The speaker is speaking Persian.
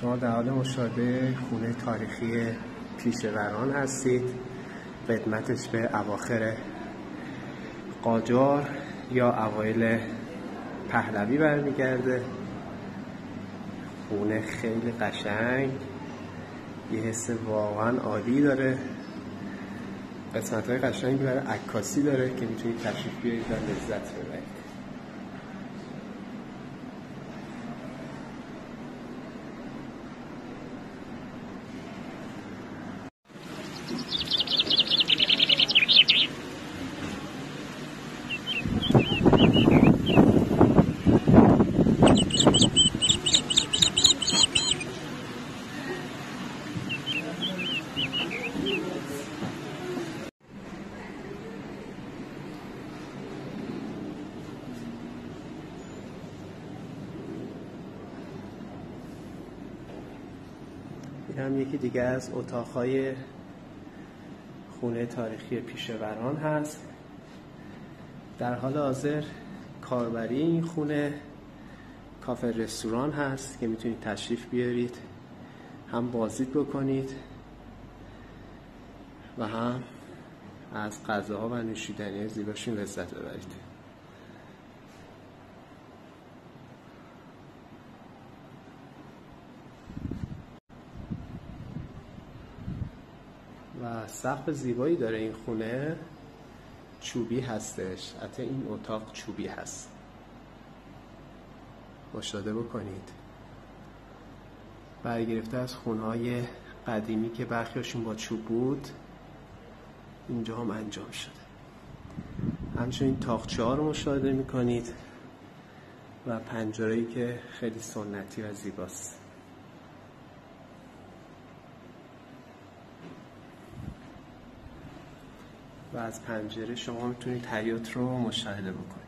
شما در حال مشاهده خونه تاریخی پیشوران هستید. قدمتش به اواخر قاجار یا اوایل پهلوی برمیگرده. خونه خیلی قشنگ، یه حس واقعا عالی داره. قسمت‌های قشنگی برای عکاسی داره که میتونید تشریف بیارید و لذت ببرید. این هم یکی دیگه از اتاق‌های خونه تاریخی پیشوران هست. در حال حاضر کاربری این خونه کافه رستوران هست که میتونید تشریف بیارید، هم بازدید بکنید و هم از غذاها و نوشیدنی زیباشون لذت ببرید. و سقف زیبایی داره این خونه، چوبی هستش. حتی این اتاق چوبی هست، مشاهده بکنید. برگرفته از خونه‌های قدیمی که برخیاشون با چوب بود، اینجا هم انجام شده. همچنین تاقچه‌ها رو مشاهده میکنید و پنجره‌ای که خیلی سنتی و زیباست. و از پنجره شما میتونید حیاط رو مشاهده بکنید.